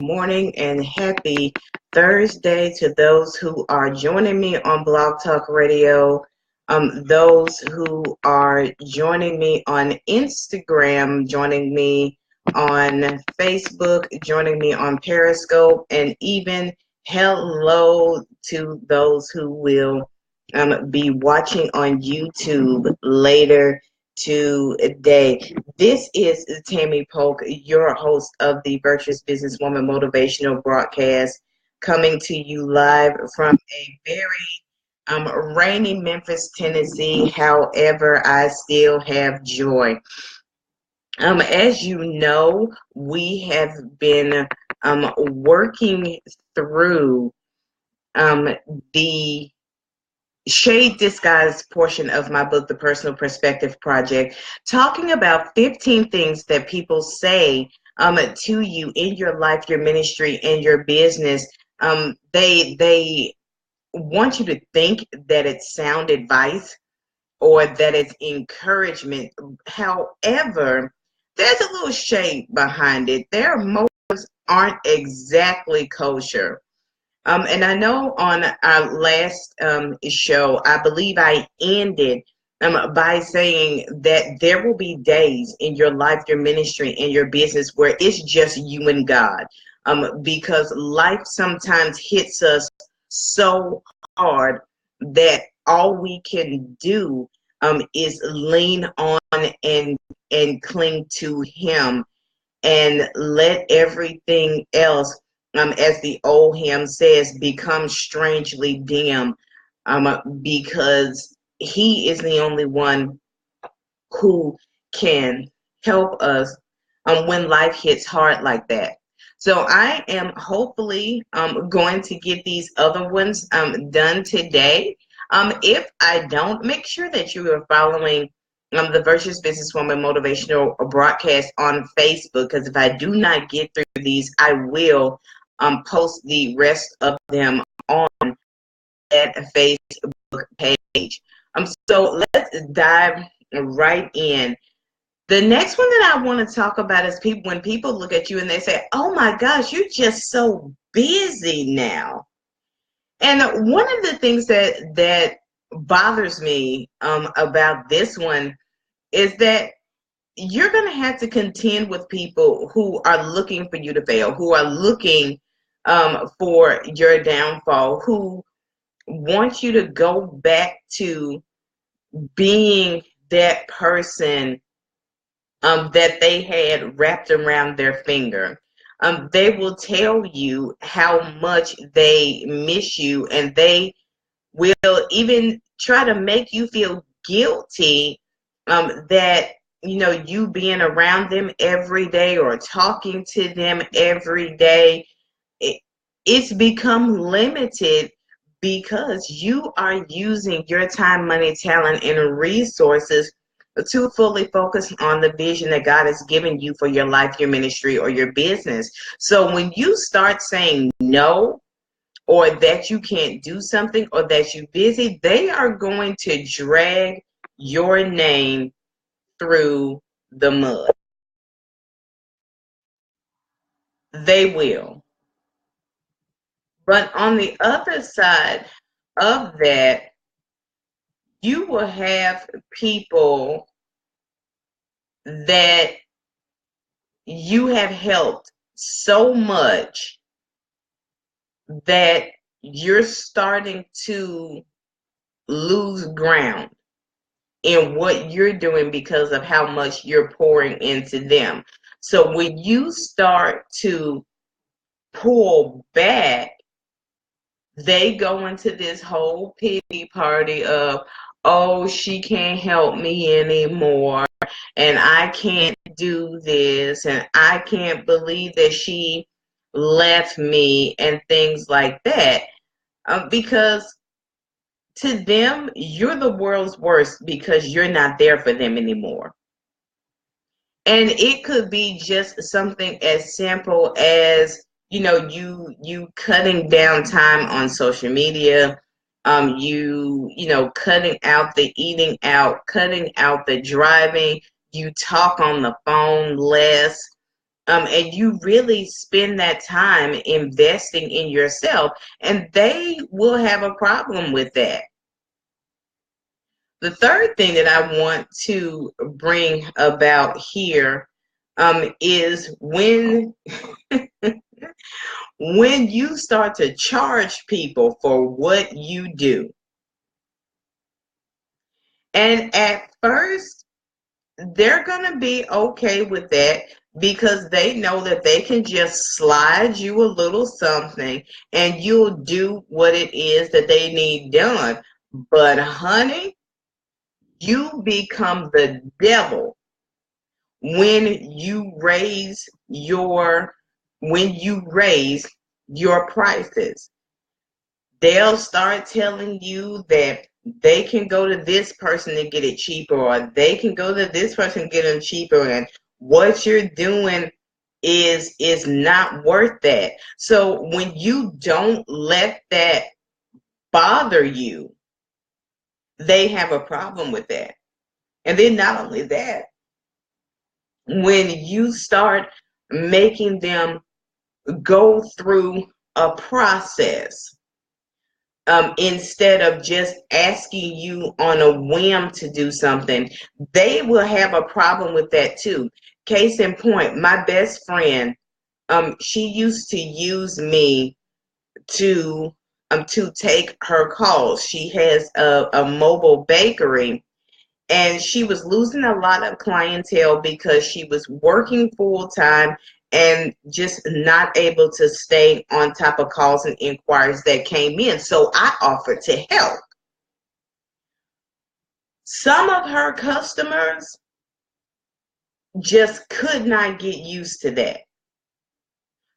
morning and happy Thursday to those who are joining me on Blog Talk Radio, those who are joining me on Instagram, joining me on Facebook, joining me on Periscope, and even hello to those who will be watching on YouTube later today. This is Tammy Polk, your host of the Virtuous Businesswoman Motivational Broadcast, coming to you live from a very rainy Memphis, Tennessee. However, I still have joy. As you know, we have been working through the shade disguised portion of my book, The Personal Perspective Project, talking about 15 things that people say to you in your life, your ministry, and your business. They want you to think that it's sound advice or that it's encouragement. However, there's a little shade behind it. Their motives aren't exactly kosher. And I know on our last show, I believe I ended by saying that there will be days in your life, your ministry, and your business where it's just you and God. Because life sometimes hits us so hard that all we can do is lean on and cling to Him and let everything else, as the old hymn says, become strangely dim, because He is the only one who can help us when life hits hard like that. So I am hopefully going to get these other ones done today. If I don't, make sure that you are following the Virtuous Businesswoman Motivational Broadcast on Facebook, because if I do not get through these, I will post the rest of them on that Facebook page. So let's dive right in. The next one that I want to talk about is when people look at you and they say, "Oh my gosh, you're just so busy now." And one of the things that bothers me about this one is that you're going to have to contend with people who are looking for you to fail, who are looking for your downfall, who want you to go back to being that person that they had wrapped around their finger. They will tell you how much they miss you, and they will even try to make you feel guilty that you being around them every day or talking to them every day, it's become limited because you are using your time, money, talent, and resources to fully focus on the vision that God has given you for your life, your ministry, or your business. So when you start saying no, or that you can't do something, or that you're busy, they are going to drag your name through the mud. They will. But on the other side of that, you will have people that you have helped so much that you're starting to lose ground in what you're doing because of how much you're pouring into them. So when you start to pull back, they go into this whole pity party of, "Oh, she can't help me anymore, and I can't do this, and I can't believe that she left me," and things like that. Because to them, you're the world's worst because you're not there for them anymore. And it could be just something as simple as, you cutting down time on social media, cutting out the eating out, cutting out the driving, you talk on the phone less, and you really spend that time investing in yourself, and they will have a problem with that. The third thing that I want to bring about here is when you start to charge people for what you do. And at first, they're going to be okay with that because they know that they can just slide you a little something and you'll do what it is that they need done. But honey, you become the devil when you raise your prices. They'll start telling you that they can go to this person to get it cheaper, or they can go to this person and get it cheaper, and what you're doing is not worth that. So when you don't let that bother you, they have a problem with that. And then not only that, when you start making them go through a process, instead of just asking you on a whim to do something, they will have a problem with that too. Case in point, my best friend, she used to use me to take her calls. She has a mobile bakery, and she was losing a lot of clientele because she was working full time and just not able to stay on top of calls and inquiries that came in. So I offered to help. Some of her customers just could not get used to that.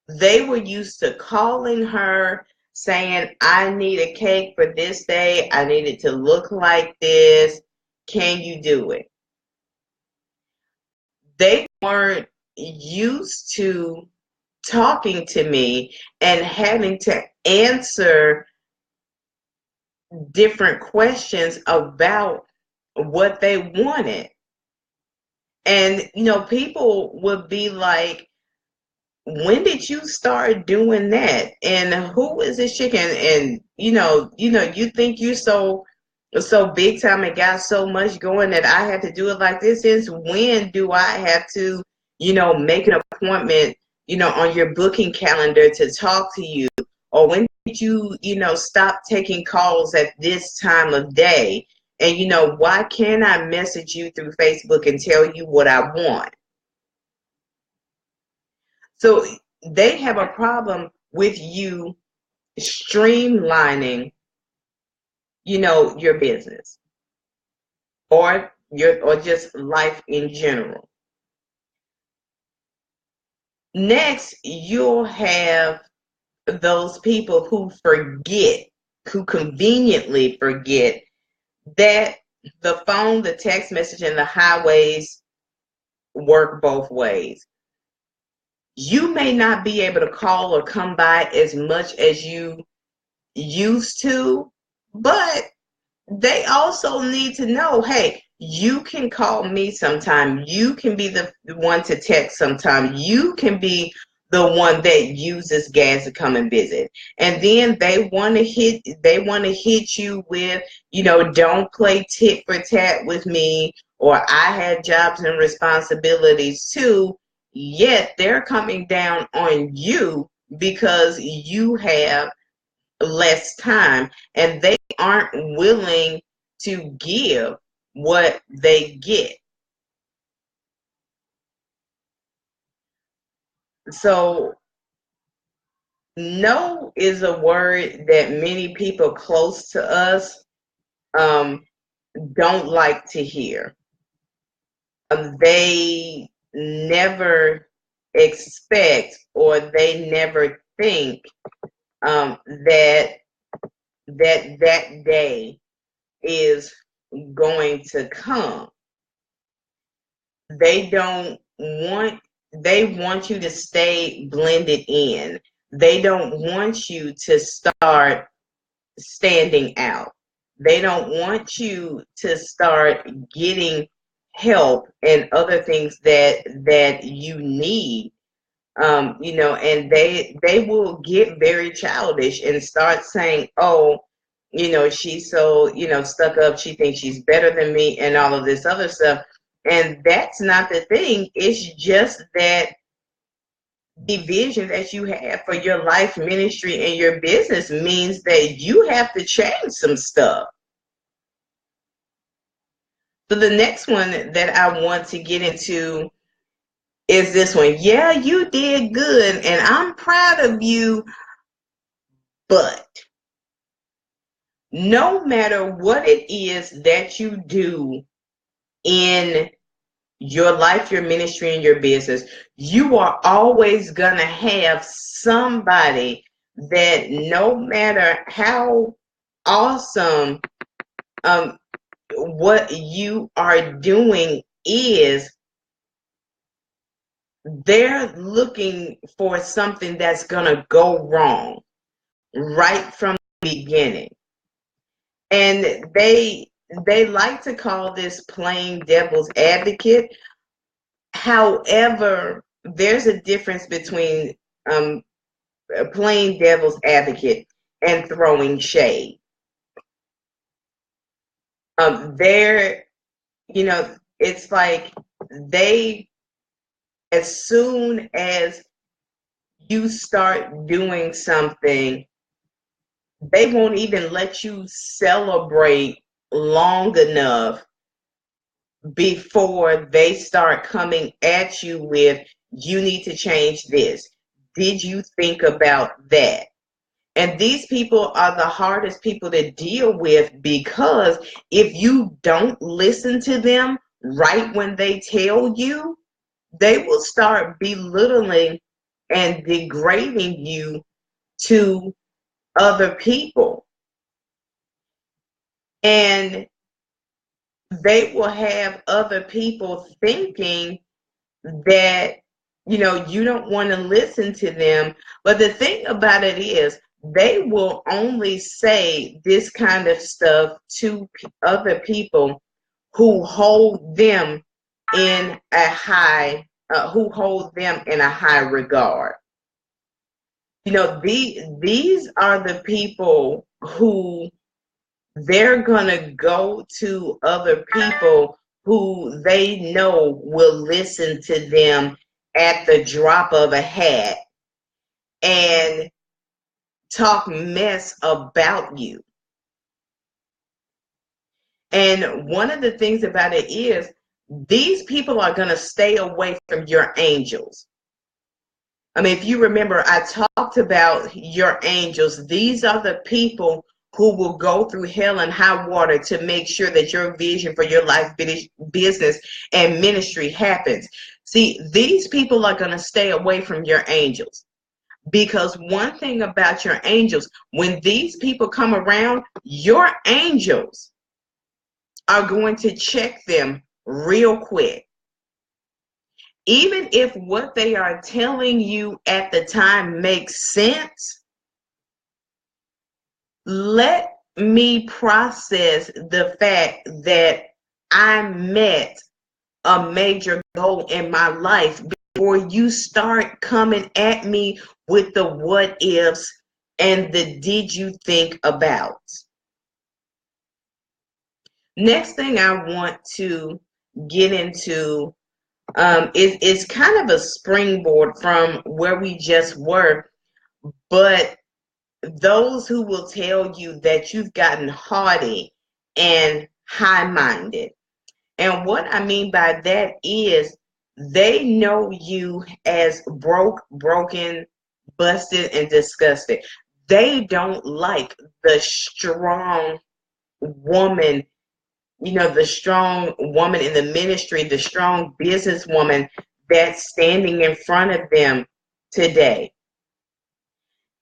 They were used to calling her saying, I need a cake for this day. I need it to look like this. Can you do it? They weren't used to talking to me and having to answer different questions about what they wanted. And, people would be like, when did you start doing that? And who is this chicken? And, you think you're so big time and got so much going that I have to do it like this. Since when do I have to, make an appointment, on your booking calendar to talk to you? Or when did you, stop taking calls at this time of day? And, why can't I message you through Facebook and tell you what I want? So they have a problem with you streamlining, your business or just life in general. Next, you'll have those people who conveniently forget that the phone, the text message, and the highways work both ways. You may not be able to call or come by as much as you used to, but they also need to know, hey, you can call me sometime. You can be the one to text sometime. You can be the one that uses gas to come and visit. And then they want to hit you with, don't play tit for tat with me, or I had jobs and responsibilities too. Yet they're coming down on you because you have less time, and they aren't willing to give what they get. So no is a word that many people close to us don't like to hear. They never expect, or they never think that day is going to come. They want you to stay blended in. They don't want you to start standing out. They don't want you to start getting help and other things that you need. You know, and they will get very childish and start saying, oh, you know, she's so, you know, stuck up, she thinks she's better than me and all of this other stuff. And that's not the thing. It's just that the vision that you have for your life, ministry, and your business means that you have to change some stuff. So the next one that I want to get into is this one. Yeah, you did good, and I'm proud of you, but no matter what it is that you do in your life, your ministry, and your business, you are always gonna have somebody that, no matter how awesome what you are doing is, they're looking for something that's gonna go wrong right from the beginning. And they like to call this playing devil's advocate. However, there's a difference between playing devil's advocate and throwing shade. There, you know, it's like they, as soon as you start doing something, they won't even let you celebrate long enough before they start coming at you with, you need to change this. Did you think about that? And these people are the hardest people to deal with, because if you don't listen to them right when they tell you, they will start belittling and degrading you to other people. And they will have other people thinking that, you know, you don't want to listen to them. But the thing about it is, they will only say this kind of stuff to other people who hold them in a high regard. You know, these are the people who, they're gonna go to other people who they know will listen to them at the drop of a hat and talk mess about you. And one of the things about it is, these people are going to stay away from your angels. I mean, if you remember, I talked about your angels. These are the people who will go through hell and high water to make sure that your vision for your life, business, and ministry happens. See, these people are going to stay away from your angels. Because one thing about your angels, when these people come around, your angels are going to check them real quick. Even if what they are telling you at the time makes sense, let me process the fact that I met a major goal in my life before you start coming at me with the what ifs and the did you think about. Next thing I want to get into is kind of a springboard from where we just were, but those who will tell you that you've gotten haughty and high-minded. And what I mean by that is, they know you as broke, broken, busted, and disgusted. They don't like the strong woman, you know, the strong woman in the ministry, the strong businesswoman that's standing in front of them today.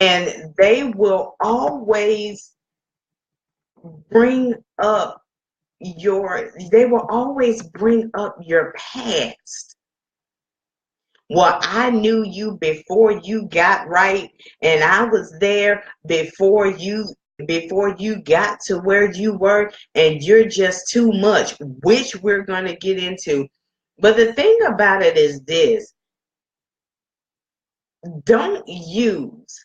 And they will always bring up they will always bring up your past. Well, I knew you before you got right, and I was there before you got to where you were, and you're just too much, which we're going to get into. But the thing about it is this: don't use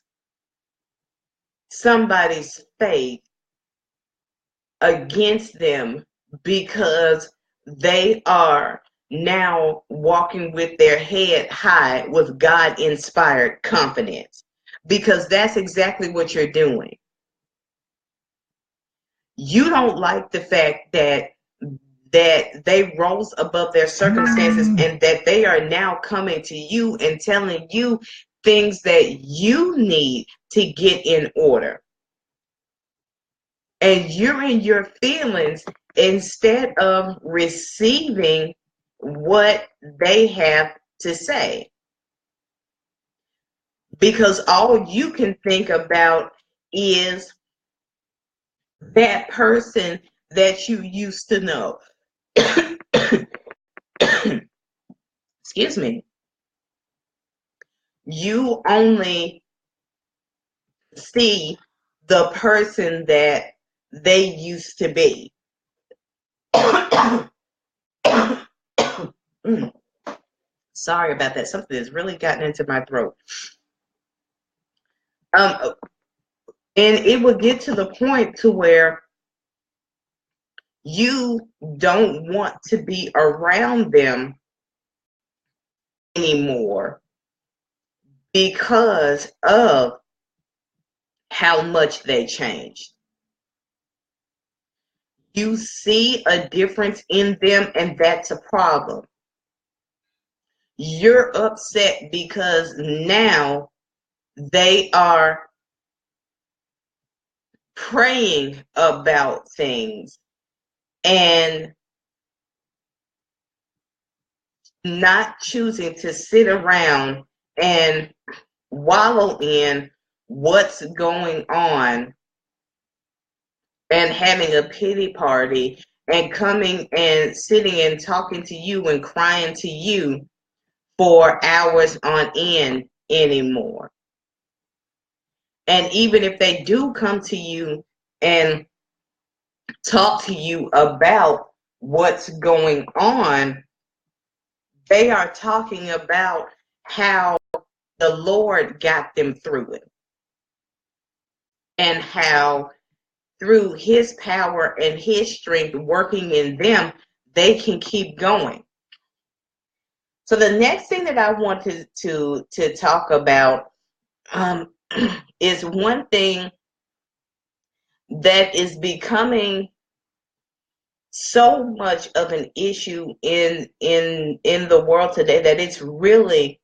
somebody's faith against them because they are now walking with their head high with God inspired confidence, because that's exactly what you're doing. You don't like the fact that they rose above their circumstances and that they are now coming to you and telling you things that you need to get in order. And you're in your feelings instead of receiving what they have to say. Because all you can think about is that person that you used to know. Excuse me. You only see the person that they used to be. Sorry about that. Something has really gotten into my throat. And it will get to the point to where you don't want to be around them anymore because of how much they changed. You see a difference in them, and that's a problem. You're upset because now they are praying about things and not choosing to sit around and wallow in what's going on and having a pity party and coming and sitting and talking to you and crying to you for hours on end anymore. And even if they do come to you and talk to you about what's going on, they are talking about how the Lord got them through it and how through his power and his strength working in them, they can keep going. So the next thing that I want to talk about is one thing that is becoming so much of an issue in the world today that it's really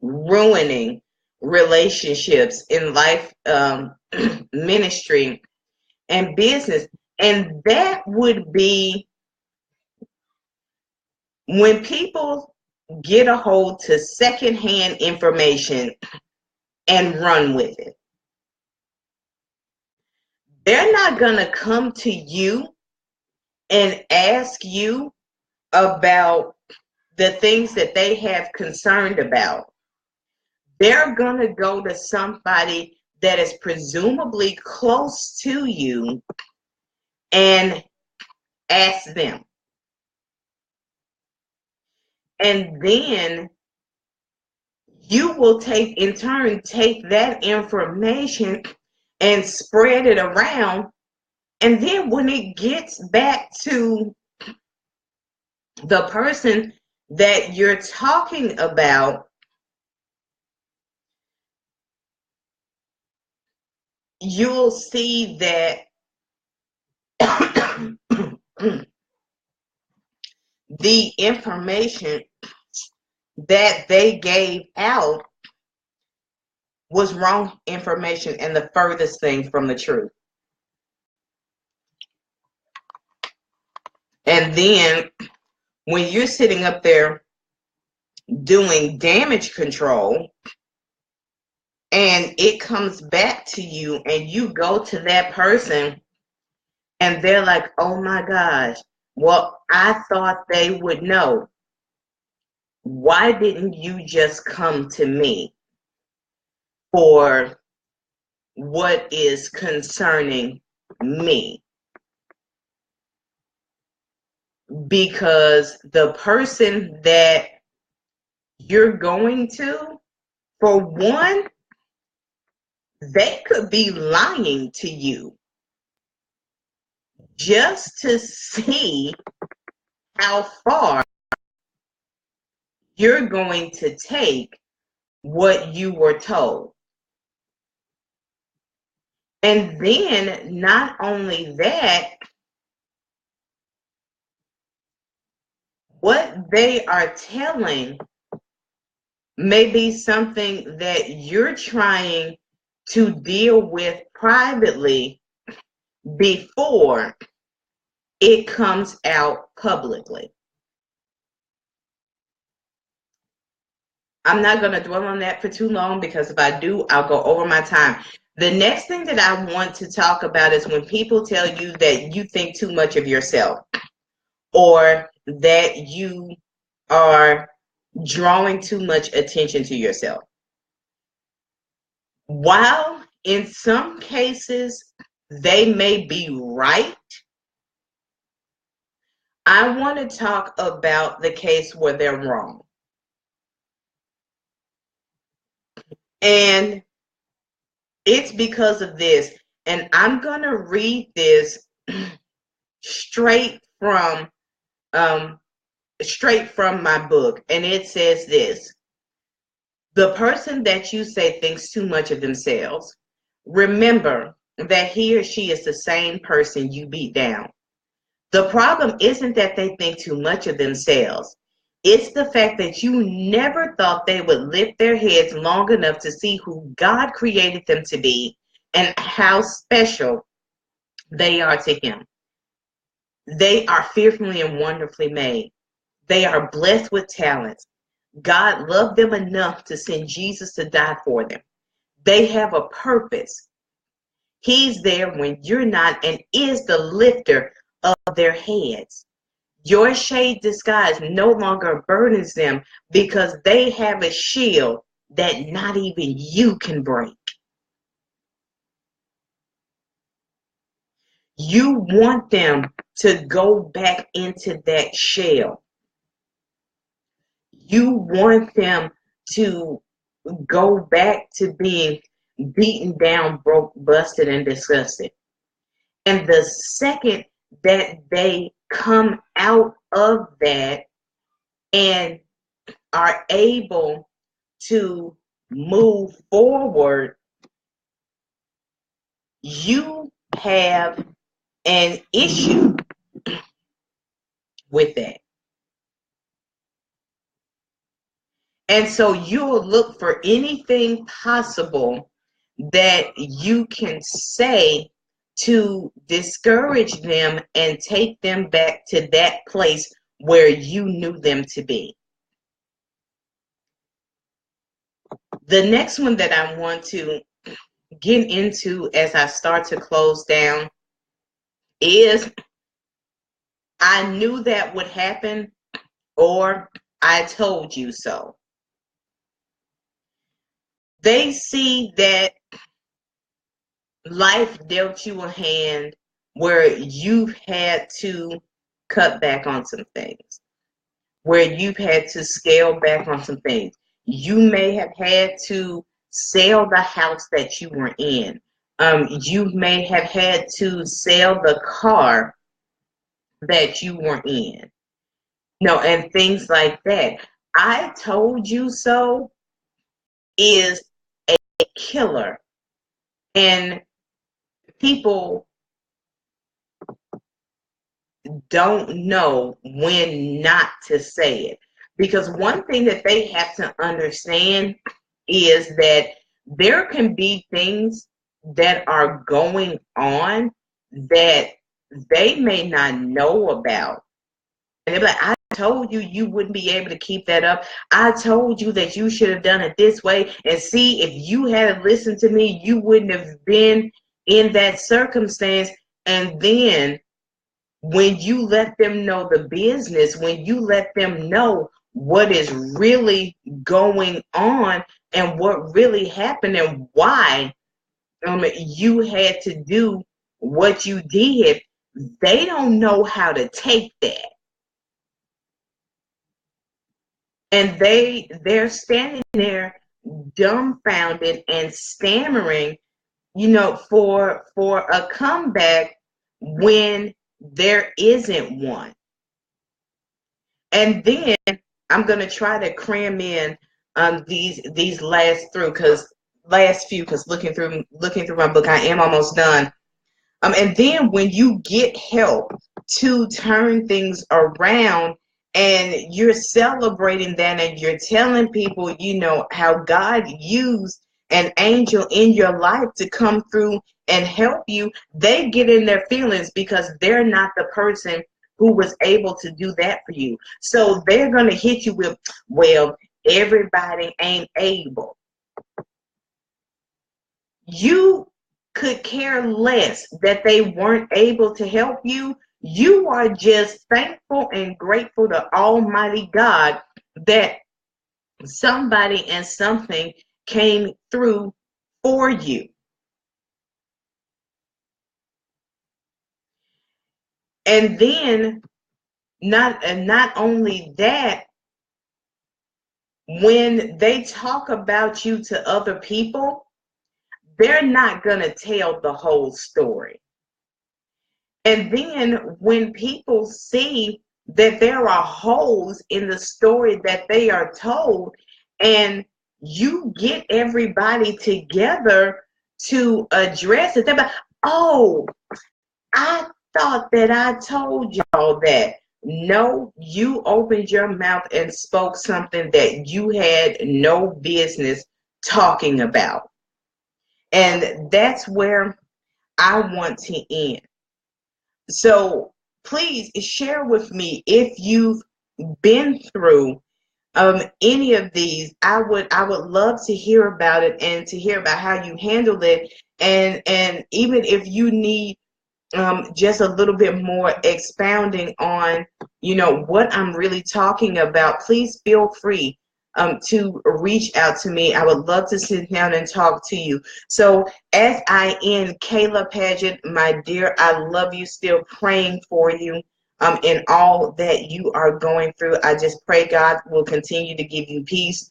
ruining relationships in life, ministry, and business. And that would be when people get a hold to secondhand information and run with it. They're not going to come to you and ask you about the things that they have concerned about. They're going to go to somebody that is presumably close to you and ask them. And then you will in turn take that information and spread it around. And then when it gets back to the person that you're talking about, you'll see that the information that they gave out was wrong information and the furthest thing from the truth. And then when you're sitting up there doing damage control and it comes back to you and you go to that person and they're like, oh my gosh, well, I thought they would know. Why didn't you just come to me for what is concerning me? Because the person that you're going to For one, they could be lying to you just to see how far you're going to take what you were told. And then not only that, what they are telling may be something that you're trying to deal with privately before it comes out publicly. I'm not going to dwell on that for too long, because if I do, I'll go over my time. The next thing that I want to talk about is when people tell you that you think too much of yourself, or that you are drawing too much attention to yourself. While in some cases they may be right, I want to talk about the case where they're wrong. And it's because of this. And I'm going to read this straight from my book. And it says this: the person that you say thinks too much of themselves, remember that he or she is the same person you beat down. The problem isn't that they think too much of themselves. It's the fact that you never thought they would lift their heads long enough to see who God created them to be and how special they are to Him. They are fearfully and wonderfully made. They are blessed with talents. God loved them enough to send Jesus to die for them. They have a purpose. He's there when you're not, and is the lifter of their heads. Your shade disguise no longer burdens them, because they have a shield that not even you can break. You want them to go back into that shell. You want them to go back to being beaten down, broke, busted, and disgusted. And the second that they come out of that and are able to move forward, you have an issue with that. And so you'll look for anything possible that you can say to discourage them and take them back to that place where you knew them to be. The next one that I want to get into as I start to close down is, I knew that would happen, or I told you so. They see that life dealt you a hand where you've had to cut back on some things, where you've had to scale back on some things. You may have had to sell the house that you were in. You may have had to sell the car that you were in. No, and things like that. I told you so is a killer. And people don't know when not to say it. Because one thing that they have to understand is that there can be things that are going on that they may not know about. And they're like, I told you you wouldn't be able to keep that up. I told you that you should have done it this way. And see, if you had listened to me, you wouldn't have been in that circumstance. And then when you let them know the business, when you let them know what is really going on and what really happened and why you had to do what you did, they don't know how to take that. And they're standing there dumbfounded and stammering, for a comeback when there isn't one. And then I'm gonna try to cram in these last few, because looking through my book, I am almost done. And then when you get help to turn things around, and you're celebrating that, and you're telling people, how God used an angel in your life to come through and help you, they get in their feelings because they're not the person who was able to do that for you. So they're going to hit you with, well, everybody ain't able. You could care less that they weren't able to help you. You are just thankful and grateful to Almighty God that somebody and something came through for you. And then not only that, when they talk about you to other people, they're not going to tell the whole story. And then when people see that there are holes in the story that they are told, and you get everybody together to address it, they're like, oh, I thought that I told y'all that. No, you opened your mouth and spoke something that you had no business talking about. And that's where I want to end. So please share with me if you've been through any of these. I would love to hear about it, and to hear about how you handled it. And even if you need just a little bit more expounding on, what I'm really talking about, please feel free to reach out to me. I would love to sit down and talk to you. So as I end, Kayla Paget, my dear, I love you, still praying for you in all that you are going through. I just pray God will continue to give you peace.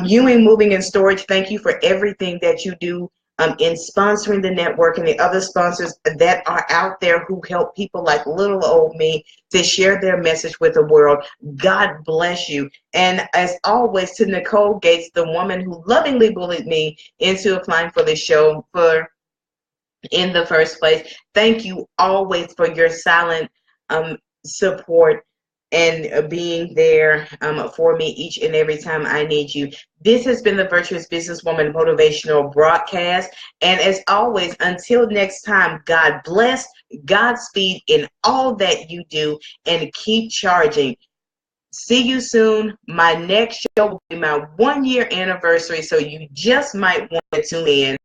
Ewing Moving and Storage, thank you for everything that you do in sponsoring the network, and the other sponsors that are out there who help people like little old me to share their message with the world. God bless you. And as always, to Nicole Gates, the woman who lovingly bullied me into applying for the show in the first place, thank you always for your silent support and being there for me each and every time I need you. This has been the Virtuous Businesswoman Motivational Broadcast. And as always, until next time, God bless, Godspeed in all that you do, and keep charging. See you soon. My next show will be my 1-year anniversary, so you just might want to tune in.